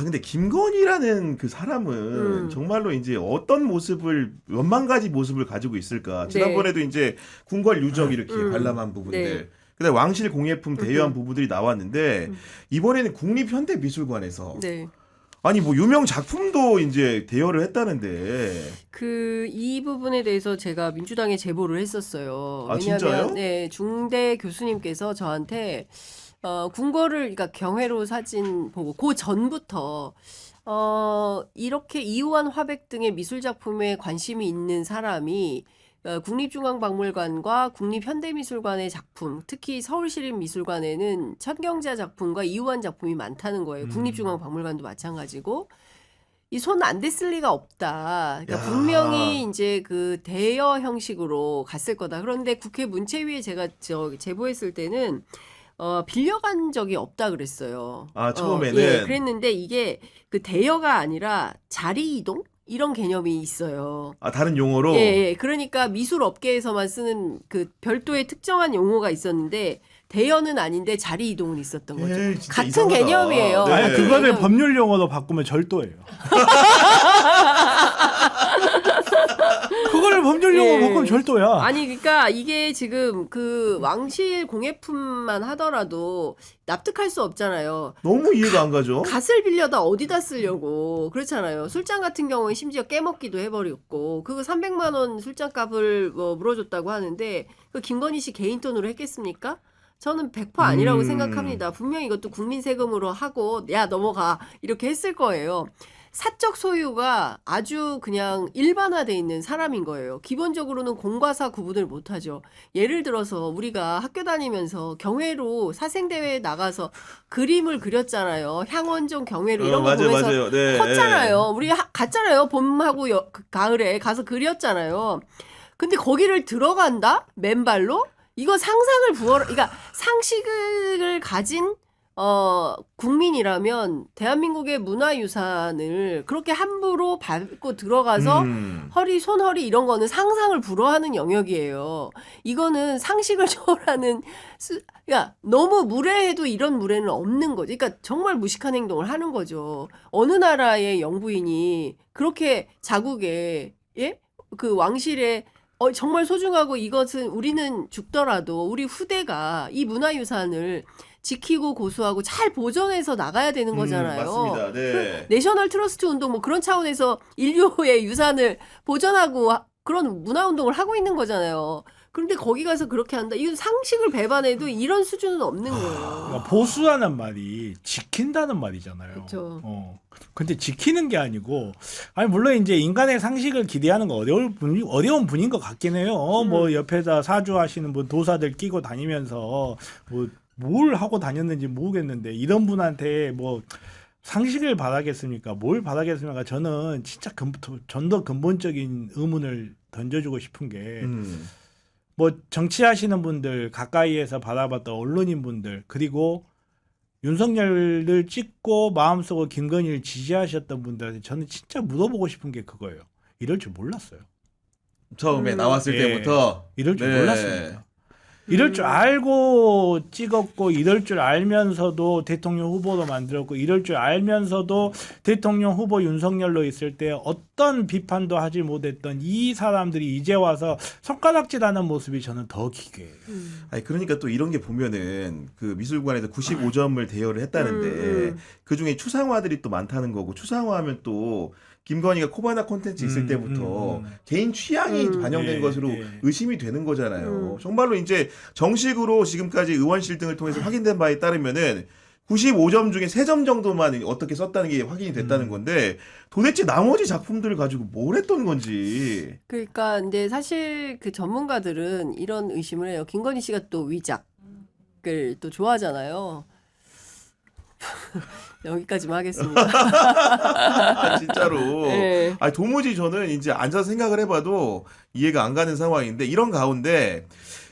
근데 김건희라는 그 사람은 정말로 이제 어떤 모습을 몇만 가지 모습을 가지고 있을까. 지난번에도 이제 궁궐 유적 이렇게 관람한 부분들. 네. 그다음에 왕실 공예품 대여한 부분들이 나왔는데 이번에는 국립현대미술관에서 네. 아니 뭐 유명 작품도 이제 대여를 했다는데. 이 부분에 대해서 제가 민주당에 제보를 했었어요. 아, 왜냐하면 진짜요? 네, 중대 교수님께서 저한테 궁궐을 그러니까 경회로 사진 보고 그 전부터 이렇게 이우환 화백 등의 미술 작품에 관심이 있는 사람이 국립중앙박물관과 국립현대미술관의 작품, 특히 서울시립미술관에는 천경자 작품과 이우환 작품이 많다는 거예요. 국립중앙박물관도 마찬가지고. 이 손 안 댔을 리가 없다. 그러니까 야. 분명히 이제 그 대여 형식으로 갔을 거다. 그런데 국회 문체위에 제가 제보했을 때는 빌려간 적이 없다 그랬어요. 아, 처음에는. 예, 그랬는데 이게 그 대여가 아니라 자리 이동? 이런 개념이 있어요. 아, 다른 용어로. 예. 그러니까 미술 업계에서만 쓰는 그 별도의 특정한 용어가 있었는데 대여는 아닌데 자리 이동은 있었던 거죠. 예, 진짜 같은 이상하다. 개념이에요. 네. 아니, 그거를 법률 용어로 바꾸면 절도예요. 그거를 법률 용어로 예. 바꾸면 절도야. 아니 그러니까 이게 지금 그 왕실 공예품만 하더라도 납득할 수 없잖아요. 너무 이해가 안 가죠. 갓을 빌려다 어디다 쓰려고 그렇잖아요. 술장 같은 경우에 심지어 깨먹기도 해버렸고 그거 300만 원 술장값을 뭐 물어줬다고 하는데 그 김건희 씨 개인 돈으로 했겠습니까? 저는 100% 아니라고 생각합니다. 분명히 이것도 국민 세금으로 하고 야 넘어가 이렇게 했을 거예요. 사적 소유가 아주 그냥 일반화돼 있는 사람인 거예요. 기본적으로는 공과사 구분을 못하죠. 예를 들어서 우리가 학교 다니면서 경회로 사생대회에 나가서 그림을 그렸잖아요. 향원종 경회로 이런 거 맞아요, 보면서 맞아요. 네, 컸잖아요. 우리 갔잖아요. 봄하고 가을에 가서 그렸잖아요. 근데 거기를 들어간다? 맨발로? 이거 상상을 그러니까 상식을 가진 국민이라면 대한민국의 문화유산을 그렇게 함부로 밟고 들어가서 손허리 이런 거는 상상을 불허하는 영역이에요. 이거는 상식을 초월하는, 그러니까 너무 무례해도 이런 무례는 없는 거죠. 그러니까 정말 무식한 행동을 하는 거죠. 어느 나라의 영부인이 그렇게 자국에, 예? 그 왕실에 정말 소중하고 이것은 우리는 죽더라도 우리 후대가 이 문화유산을 지키고 고수하고 잘 보존해서 나가야 되는 거잖아요. 맞습니다. 네. 내셔널 트러스트 운동 뭐 그런 차원에서 인류의 유산을 보존하고 그런 문화 운동을 하고 있는 거잖아요. 그런데 거기 가서 그렇게 한다. 이건 상식을 배반해도 이런 수준은 없는 거예요. 그러니까 보수라는 말이 지킨다는 말이잖아요. 그쵸. 근데 지키는 게 아니고, 아니 물론 이제 인간의 상식을 기대하는 거 어려운 분인 것 같긴 해요. 뭐 옆에다 사주하시는 분 도사들 끼고 다니면서 뭐 뭘 하고 다녔는지 모르겠는데 이런 분한테 뭐 상식을 바라겠습니까? 뭘 바라겠습니까? 저는 진짜 좀 더 근본적인 의문을 던져주고 싶은 게. 뭐 정치하시는 분들 가까이에서 바라봤던 언론인분들 그리고 윤석열을 찍고 마음속으로 김건희를 지지하셨던 분들한테 저는 진짜 물어보고 싶은 게 그거예요. 이럴 줄 몰랐어요. 처음에 나왔을 예. 때부터. 이럴 줄 네. 몰랐습니다. 이럴 줄 알고 찍었고 이럴 줄 알면서도 대통령 후보로 만들었고 이럴 줄 알면서도 대통령 후보 윤석열로 있을 때 어떤 비판도 하지 못했던 이 사람들이 이제 와서 손가락질하는 모습이 저는 더 기괴해요. 아니 그러니까 또 이런 게 보면은 그 미술관에서 95점을 대여를 했다는데 그 중에 추상화들이 또 많다는 거고 추상화하면 또 김건희가 코바나 콘텐츠 있을 때부터 개인 취향이 반영된 예, 것으로 예. 의심이 되는 거잖아요. 정말로 이제 정식으로 지금까지 의원실 등을 통해서 확인된 바에 따르면은 95점 중에 3점 정도만 어떻게 썼다는 게 확인이 됐다는 건데 도대체 나머지 작품들을 가지고 뭘 했던 건지. 그러니까 근데 사실 그 전문가들은 이런 의심을 해요. 김건희 씨가 또 위작을 또 좋아하잖아요. 여기까지만 하겠습니다. 진짜로. 네. 아니, 도무지 저는 이제 앉아서 생각을 해봐도 이해가 안 가는 상황인데 이런 가운데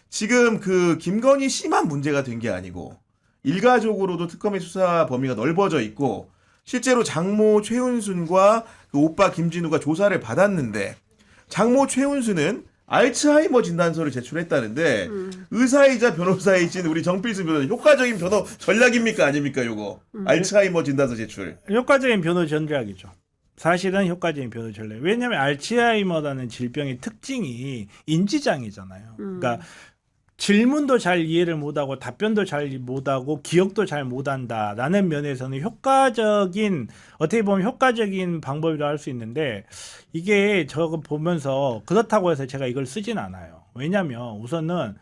지금 그 김건희 씨만 문제가 된 게 아니고 일가족으로도 특검의 수사 범위가 넓어져 있고 실제로 장모 최은순과 그 오빠 김진우가 조사를 받았는데 장모 최은순은 알츠하이머 진단서를 제출했다는데 의사이자 변호사이신 우리 정필승 변호사 효과적인 변호 전략입니까 아닙니까 요거 알츠하이머 진단서 제출. 효과적인 변호 전략이죠. 사실은 효과적인 변호 전략. 왜냐하면 알츠하이머라는 질병의 특징이 인지장애잖아요. 그러니까 질문도 잘 이해를 못하고 답변도 잘 못하고 기억도 잘 못한다라는 면에서는 효과적인 어떻게 보면 효과적인 방법이라 할 수 있는데 이게 저거 보면서 그렇다고 해서 제가 이걸 쓰진 않아요. 왜냐하면 우선은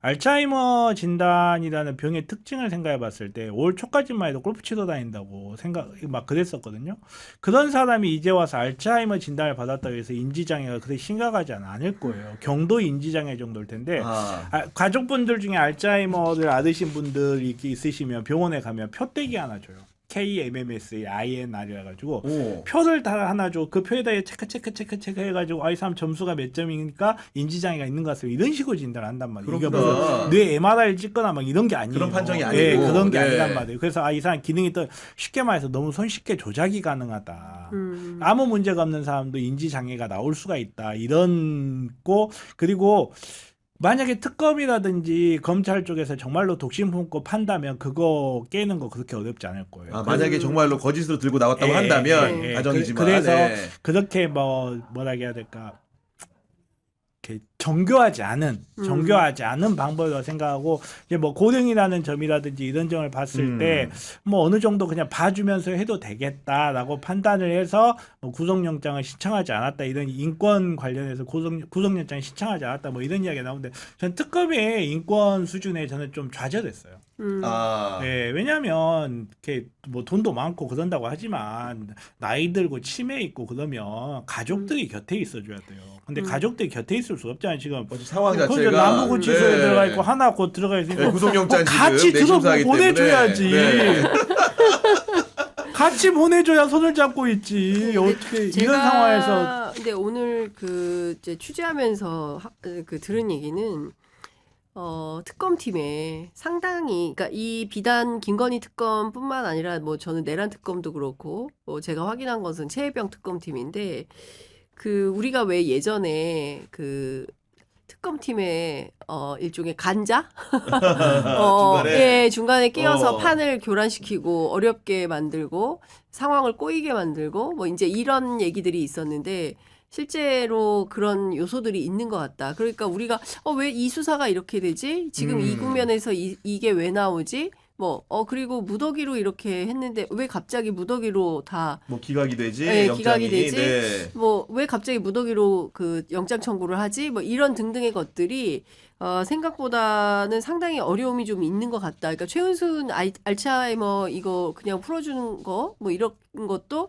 알츠하이머 진단이라는 병의 특징을 생각해 봤을 때 올 초까지만 해도 골프 치러 다닌다고 막 그랬었거든요. 그런 사람이 이제 와서 알츠하이머 진단을 받았다고 해서 인지장애가 그렇게 심각하지 않을 거예요. 경도 인지장애 정도일 텐데 가족분들 중에 알츠하이머를 앓으신 분들이 이렇게 있으시면 병원에 가면 표떼기 하나 줘요. KMMS, INR이라 가지고 표를 다 하나 줘. 그 표에다 체크 해가지고 이 사람 점수가 몇 점이니까 인지장애가 있는 것 같습니다. 이런 식으로 진단을 한단 말이에요. 이게 무슨 뇌 MRI를 찍거나 막 이런 게 아니에요. 그런 판정이 아니고. 네, 그런 게 아니란 말이에요. 그래서 이 사람 기능이 또 쉽게 말해서 너무 손쉽게 조작이 가능하다. 아무 문제가 없는 사람도 인지장애가 나올 수가 있다. 이런 거 그리고 만약에 특검이라든지 검찰 쪽에서 정말로 독심 품고 판다면 그거 깨는 거 그렇게 어렵지 않을 거예요. 만약에 정말로 거짓으로 들고 나왔다고 한다면 가정이지만 그래서 그렇게 뭐라 해야 될까 이렇게 정교하지 않은 방법이라고 생각하고 이제 뭐 고령이라는 점이라든지 이런 점을 봤을 때 뭐 어느 정도 그냥 봐주면서 해도 되겠다라고 판단을 해서 뭐 구속영장을 신청하지 않았다 이런 인권 관련해서 구속영장을 신청하지 않았다 뭐 이런 이야기가 나오는데 전 특검의 인권 수준에 저는 좀 좌절했어요. 네, 왜냐하면 이렇게 뭐 돈도 많고 그런다고 하지만 나이 들고 치매 있고 그러면 가족들이 곁에 있어줘야 돼요. 근데 가족들이 곁에 있을 수 없잖아요. 지금 상황 자체가 남부구치소에 들어가 있고 하나 곧 들어가 있으니까 구속영장 같이 들어 보내줘야지. 같이 보내줘야 손을 잡고 있지. 어떻게 이런 상황에서? 근데 오늘 그 이제 취재하면서 그 들은 얘기는 특검팀에 상당히 그러니까 이 비단 김건희 특검뿐만 아니라 뭐 저는 내란 특검도 그렇고 제가 확인한 것은 최혜병 특검팀인데 그 우리가 왜 예전에 그 특검팀에 일종의 간자 중간에 끼어서 판을 교란시키고 어렵게 만들고 상황을 꼬이게 만들고 뭐 이제 이런 얘기들이 있었는데 실제로 그런 요소들이 있는 것 같다. 그러니까 우리가 왜 이 수사가 이렇게 되지? 지금 이 국면에서 이게 왜 나오지? 그리고 무더기로 이렇게 했는데 왜 갑자기 무더기로 다 뭐 기각이 되지? 네, 영장이, 기각이 되지? 네. 뭐 왜 갑자기 무더기로 그 영장 청구를 하지? 뭐 이런 등등의 것들이 생각보다는 상당히 어려움이 좀 있는 것 같다. 그러니까 최은순 알츠하이머 이거 그냥 풀어주는 거 뭐 이런 것도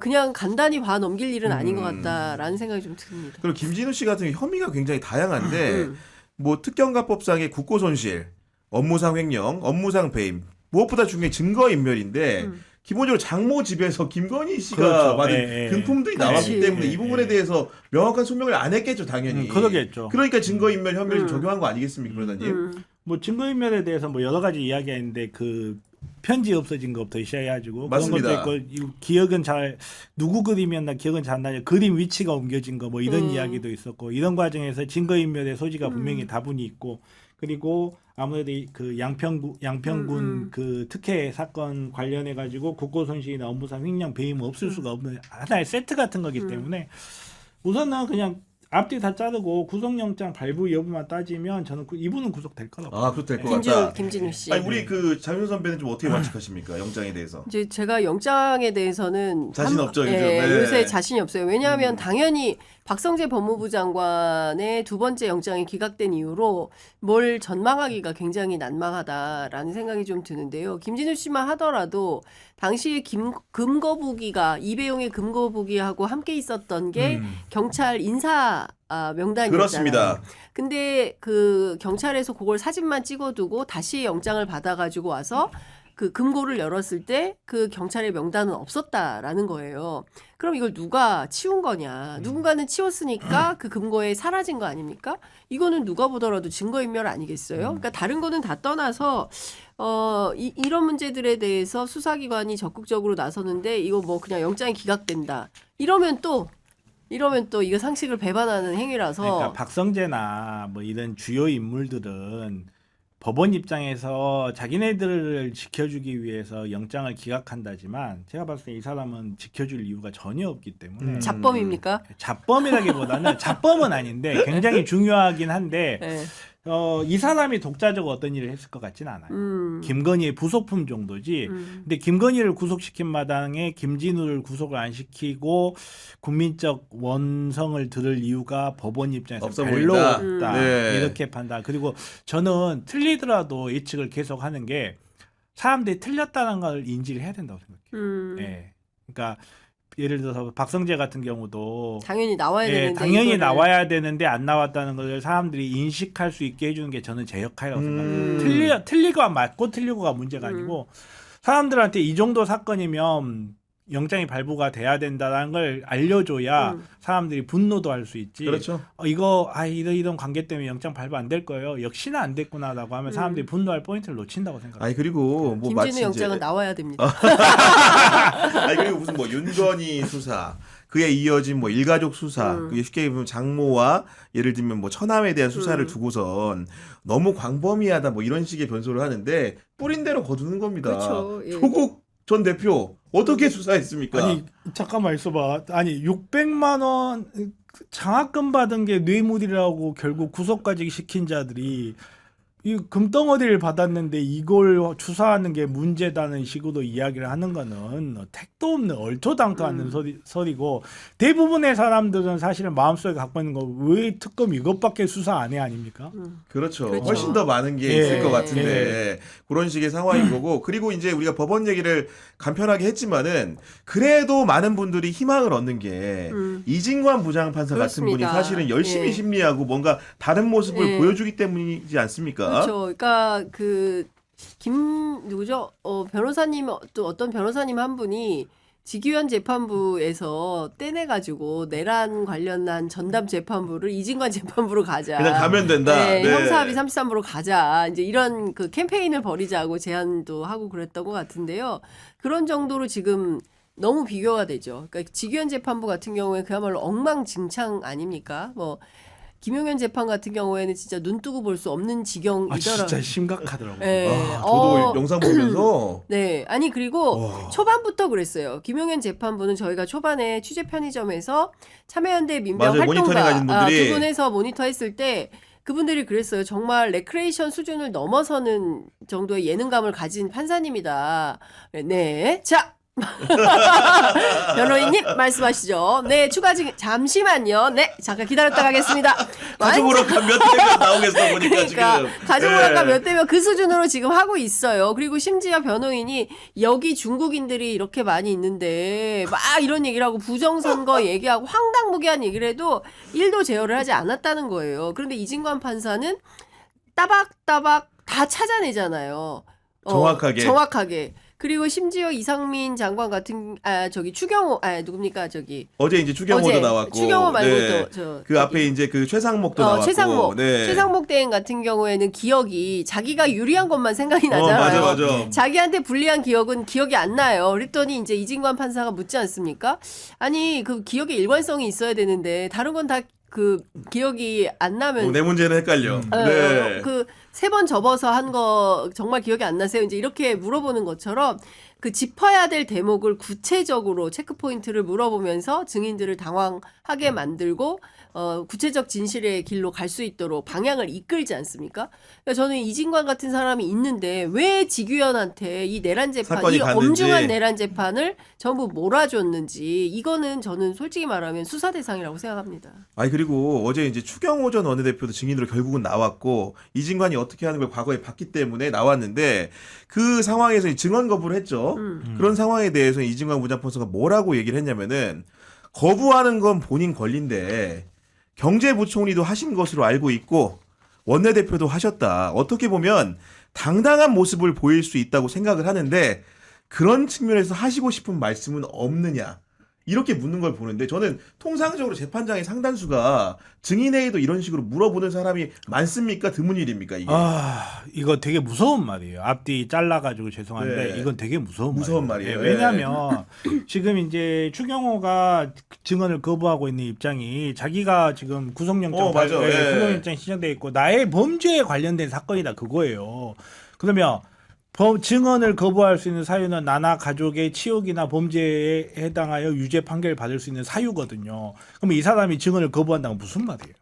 그냥 간단히 봐 넘길 일은 아닌 것 같다라는 생각이 좀 듭니다. 그리고 김진우 씨 같은 경우 혐의가 굉장히 다양한데 뭐 특경가법상의 국고손실, 업무상 횡령, 업무상 배임, 무엇보다 중요한 증거인멸인데 기본적으로 장모 집에서 김건희 씨가 그렇죠. 받은 금품들이 나왔기 때문에 이 부분에 대해서 명확한 소명을 안 했겠죠, 당연히. 그러겠죠. 그러니까 증거인멸 혐의를 적용한 거 아니겠습니까, 변호사님? 뭐 증거인멸에 대해서 뭐 여러 가지 이야기했는데 그 편지 없어진 것부터 시작해가지고 맞습니다. 그런 것도 있고 기억은 잘 누구 그림이었나 기억은 잘 안 나요. 그림 위치가 옮겨진 거 뭐 이런 이야기도 있었고 이런 과정에서 증거인멸의 소지가 분명히 다분히 있고 그리고 아무래도 그 양평군 그 특혜 사건 관련해 가지고 국고손실이나 업무상 횡령 배임은 없을 수가 없는 하나의 세트 같은 거기 때문에 우선은 그냥 앞뒤 다 자르고 구속영장 발부 여부만 따지면 저는 이분은 구속될 거라고. 그렇게 될 것 같다. 김진우 씨. 아니 우리 그 장윤 선배는 좀 어떻게 관측하십니까, 영장에 대해서? 이제 제가 영장에 대해서는 자신 없죠, 요즘. 요새 자신이 없어요. 왜냐하면 당연히 박성재 법무부 장관의 두 번째 영장이 기각된 이후로 뭘 전망하기가 굉장히 난망하다라는 생각이 좀 드는데요. 김진우 씨만 하더라도 당시 금거부기가 이배용의 금거부기하고 함께 있었던 게 경찰 인사 명단이었잖아요. 그렇습니다. 근데 그 경찰에서 그걸 사진만 찍어두고 다시 영장을 받아가지고 와서 그 금고를 열었을 때 그 경찰의 명단은 없었다라는 거예요. 그럼 이걸 누가 치운 거냐? 누군가는 치웠으니까 그 금고에 사라진 거 아닙니까? 이거는 누가 보더라도 증거인멸 아니겠어요? 그러니까 다른 거는 다 떠나서 이런 문제들에 대해서 수사기관이 적극적으로 나서는데 이거 뭐 그냥 영장이 기각된다. 이러면 또 이러면 또 이거 상식을 배반하는 행위라서 그러니까 박성재나 뭐 이런 주요 인물들은 법원 입장에서 자기네들을 지켜주기 위해서 영장을 기각한다지만 제가 봤을 때 이 사람은 지켜줄 이유가 전혀 없기 때문에 잡범입니까? 잡범이라기보다는 잡범은 아닌데 굉장히 중요하긴 한데 네. 이 사람이 독자적으로 어떤 일을 했을 것 같진 않아요. 김건희의 부속품 정도지. 근데 김건희를 구속시킨 마당에 김진우를 구속을 안 시키고 국민적 원성을 들을 이유가 법원 입장에서 없어 별로 보인다. 없다. 네. 이렇게 판단. 그리고 저는 틀리더라도 예측을 계속 하는 게 사람들이 틀렸다는 걸 인지를 해야 된다고 생각해요. 예. 그러니까 예를 들어서 박성재 같은 경우도 당연히 나와야 되는데 당연히 이거를- 나와야 되는데 안 나왔다는 걸 사람들이 인식할 수 있게 해주는 게 저는 제 역할이라고 생각해요. 틀리고 맞고 틀리고가 문제가 아니고 사람들한테 이 정도 사건이면 영장이 발부가 돼야 된다는 걸 알려줘야 사람들이 분노도 할 수 있지. 그렇죠. 이거 이런 관계 때문에 영장 발부 안 될 거예요. 역시나 안 됐구나라고 하면 사람들이 분노할 포인트를 놓친다고 생각해요. 아니 그리고 뭐 마치 김진우 영장은 이제 나와야 됩니다. 아니 그리고 무슨 뭐 윤건희 수사 그에 이어진 뭐 일가족 수사 그게 쉽게 보면 장모와 예를 들면 뭐 처남에 대한 수사를 두고선 너무 광범위하다 뭐 이런 식의 변소를 하는데 뿌린 대로 거두는 겁니다. 그렇죠. 예. 조국 전 대표 어떻게 수사했습니까? 아니 잠깐만 있어봐. 아니 600만 원 장학금 받은 게 뇌물이라고 결국 구속까지 시킨 자들이 이 금덩어리를 받았는데 이걸 추사하는 게 문제다는 식으로 이야기를 하는 거는 택도 없는 얼토당토하는 소리고 대부분의 사람들은 사실은 마음속에 갖고 있는 거 왜 특검 이것밖에 수사 안 해 아닙니까? 그렇죠. 그렇죠. 훨씬 더 많은 게 예. 있을 것 같은데 그런 식의 상황인 거고 그리고 이제 우리가 법원 얘기를 간편하게 했지만은 그래도 많은 분들이 희망을 얻는 게 이진관 부장판사 같은 분이 그렇습니다. 사실은 열심히 예. 심리하고 뭔가 다른 모습을 예. 보여주기 때문이지 않습니까? 그렇죠. 그러니까 누구죠? 변호사님 또 어떤 변호사님 한 분이 지기현 재판부에서 떼내가지고 내란 관련한 전담 재판부를 이진관 재판부로 가자. 그냥 가면 된다. 네, 네. 형사합의 33부로 가자. 이제 이런 그 캠페인을 벌이자고 제안도 하고 그랬던 것 같은데요. 그런 정도로 지금 너무 비교가 되죠. 그러니까 지기현 재판부 같은 경우에 그야말로 엉망진창 아닙니까? 뭐 김용현 재판 같은 경우에는 진짜 눈 뜨고 볼 수 없는 지경이더라고요. 진짜 심각하더라고요. 예. 저도 영상 보면서 네. 아니 그리고 초반부터 그랬어요. 김용현 재판부는 저희가 초반에 취재 편의점에서 참여연대 민병 맞아요. 모니터링 하신 활동가 분들이. 두 분에서 모니터했을 때 그분들이 그랬어요. 정말 레크레이션 수준을 넘어서는 정도의 예능감을 가진 판사님이다. 네. 자. 변호인님 말씀하시죠. 네, 추가 증인 잠시만요. 네, 잠깐 기다렸다 가겠습니다. 가족으로가 몇 대면 나오겠어 보니까 그러니까 지금. 가족으로가 예. 몇 대면 그 수준으로 지금 하고 있어요. 그리고 심지어 변호인이 여기 중국인들이 이렇게 많이 있는데 막 이런 얘기를 하고 부정선거 얘기하고 황당무계한 얘기를 해도 1도 제어를 하지 않았다는 거예요. 그런데 이진관 판사는 따박따박 다 찾아내잖아요. 정확하게. 그리고 심지어 이상민 장관 같은 추경호 누굽니까 어제 이제 추경호도 어제 나왔고. 추경호 말고 네. 또 앞에 이제 그 최상목도 나왔고. 최상목 대행 같은 경우에는 기억이 자기가 유리한 것만 생각이 나잖아요. 맞아. 자기한테 불리한 기억은 기억이 안 나요. 그랬더니 이제 이진관 판사가 묻지 않습니까? 아니 그 기억에 일관성이 있어야 되는데 다른 건 다 그 기억이 안 나면 내 문제는 헷갈려. 네. 그 3번 접어서 한 거 정말 기억이 안 나세요? 이제 이렇게 물어보는 것처럼 그 짚어야 될 대목을 구체적으로 체크 포인트를 물어보면서 증인들을 당황하게 만들고 구체적 진실의 길로 갈 수 있도록 방향을 이끌지 않습니까? 그러니까 저는 이진관 같은 사람이 있는데 왜 지규현한테 이 내란 재판, 사건이 이 갔는지. 엄중한 내란 재판을 전부 몰아줬는지 이거는 저는 솔직히 말하면 수사 대상이라고 생각합니다. 아니 그리고 어제 이제 추경호 전 원내대표도 증인으로 결국은 나왔고 이진관이 어떻게 하는 걸 과거에 봤기 때문에 나왔는데 그 상황에서 증언 거부를 했죠. 그런 상황에 대해서 이진관 부장판사가 뭐라고 얘기를 했냐면은 거부하는 건 본인 권리인데 경제부총리도 하신 것으로 알고 있고 원내대표도 하셨다. 어떻게 보면 당당한 모습을 보일 수 있다고 생각을 하는데 그런 측면에서 하시고 싶은 말씀은 없느냐. 이렇게 묻는 걸 보는데 저는 통상적으로 재판장의 상단수가 증인회의도 이런 식으로 물어보는 사람이 많습니까? 드문 일입니까? 이게? 이거 되게 무서운 말이에요. 앞뒤 잘라가지고 죄송한데 네. 이건 되게 무서운 말이에요. 왜냐하면 지금 이제 추경호가 증언을 거부하고 있는 입장이 자기가 지금 구속영장 맞아. 예. 구속영장 신청돼 있고 나의 범죄에 관련된 사건이다 그거예요. 그러면 증언을 거부할 수 있는 사유는 나나 가족의 치욕이나 범죄에 해당하여 유죄 판결을 받을 수 있는 사유거든요. 그럼 이 사람이 증언을 거부한다는 건 무슨 말이에요?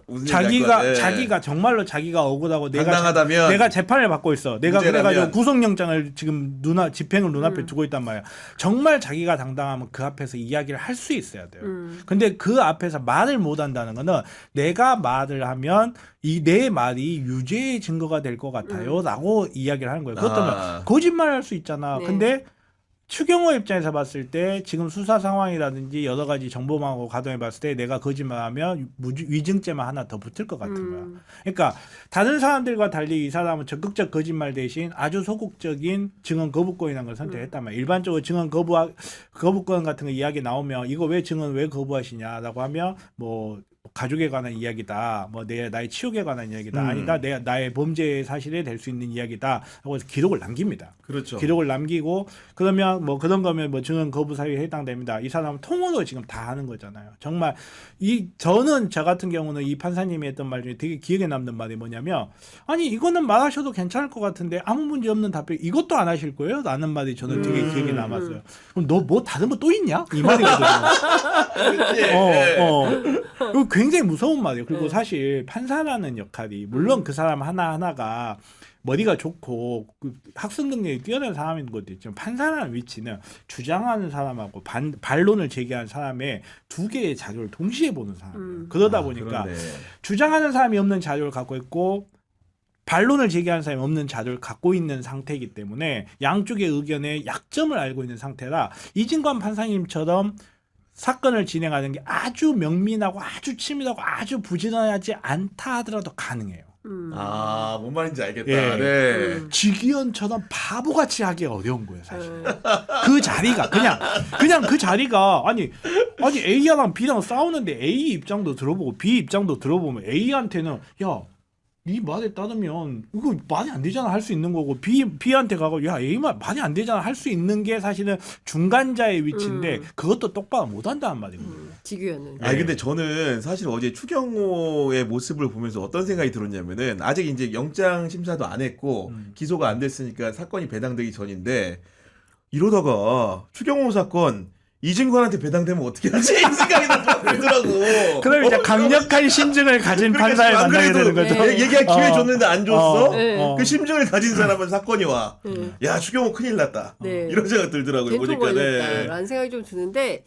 무슨 얘기인지 알 것 같아. 자기가 정말로 자기가 억울하고 당당하다면 내가 재판을 받고 있어. 내가 무죄라면. 그래가지고 구속영장을 지금 집행을 눈앞에 두고 있단 말이야. 정말 자기가 당당하면 그 앞에서 이야기를 할 수 있어야 돼요. 근데 그 앞에서 말을 못 한다는 거는 내가 말을 하면 내 말이 유죄의 증거가 될 것 같아요라고 이야기를 하는 거예요. 그렇다면 거짓말할 수 있잖아. 네. 근데 추경호 입장에서 봤을 때 지금 수사 상황이라든지 여러 가지 정보망하고 가동해 봤을 때 내가 거짓말하면 위증죄만 하나 더 붙을 것 같은 거야. 그러니까 다른 사람들과 달리 이 사람은 적극적 거짓말 대신 아주 소극적인 증언 거부권이라는 걸 선택했단 말이야. 일반적으로 증언 거부권 같은 거 이야기 나오면 이거 왜 증언 왜 거부하시냐라고 하면 뭐 가족에 관한 이야기다, 뭐 나의 치욕에 관한 이야기다, 아니다, 나의 범죄 사실에 될 수 있는 이야기다 하고 해서 기록을 남깁니다. 그렇죠. 기록을 남기고 그러면 뭐 그런 거면 뭐 증언 거부 사유에 해당됩니다. 이 사람은 통으로 지금 다 하는 거잖아요. 정말 저는 저 같은 경우는 이 판사님이 했던 말 중에 되게 기억에 남는 말이 뭐냐면 아니 이거는 말하셔도 괜찮을 것 같은데 아무 문제 없는 답변 이것도 안 하실 거예요? 라는 말이 저는 되게 기억에 남았어요. 그럼 너 뭐 다른 거 또 있냐? 이 말이거든요. 이거 굉장히 무서운 말이에요. 그리고 사실 판사라는 역할이 물론 그 사람 하나하나가 머리가 좋고 그 학습 능력이 뛰어난 사람인 것도 있지만 판사라는 위치는 주장하는 사람하고 반론을 제기하는 사람의 두 개의 자료를 동시에 보는 사람이에요. 그러다 보니까 그러네. 주장하는 사람이 없는 자료를 갖고 있고 반론을 제기하는 사람이 없는 자료를 갖고 있는 상태이기 때문에 양쪽의 의견의 약점을 알고 있는 상태라 이진관 판사님처럼 사건을 진행하는 게 아주 명민하고 아주 치밀하고 아주 부지런하지 않다 하더라도 가능해요. 뭔 말인지 알겠다. 예. 네. 지기현처럼 바보같이 하기 어려운 거예요, 사실. 그 자리가 그냥 그 자리가 아니 A랑 B랑 싸우는데 A 입장도 들어보고 B 입장도 들어보면 A한테는 야, 네 말에 따르면 이거 말이 안 되잖아 할 수 있는 거고 B한테 가고 야 A 말이 안 되잖아 할 수 있는 게 사실은 중간자의 위치인데 그것도 똑바로 못 한다는 말이거든요. 지규현은. 근데 저는 사실 어제 추경호의 모습을 보면서 어떤 생각이 들었냐면은 아직 이제 영장 심사도 안 했고 기소가 안 됐으니까 사건이 배당되기 전인데 이러다가 추경호 사건 이진관한테 배당되면 어떻게 하지? 이 생각이 들더라고. 그럼 이제 강력한 심증을 가진 판사를 안 만나게 그래도 되는 거죠. 얘기할 기회 줬는데 안 줬어? 그 심 심증을 가진 사람은 사건이 와. 야, 추경호 큰일 났다. 네. 이런 생각 들더라고요. 된통 보니까. 걸렸다라는 생각이 좀 드는데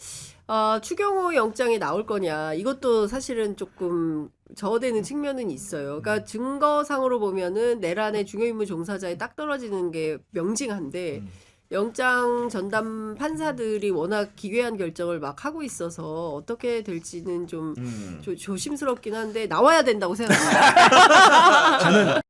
추경호 영장이 나올 거냐 이것도 사실은 조금 저어되는 측면은 있어요. 그러니까 증거상으로 보면은 내란의 중요임무 종사자에 딱 떨어지는 게 명징한데 영장 전담 판사들이 워낙 기괴한 결정을 막 하고 있어서 어떻게 될지는 좀 조심스럽긴 한데 나와야 된다고 생각합니다. 저는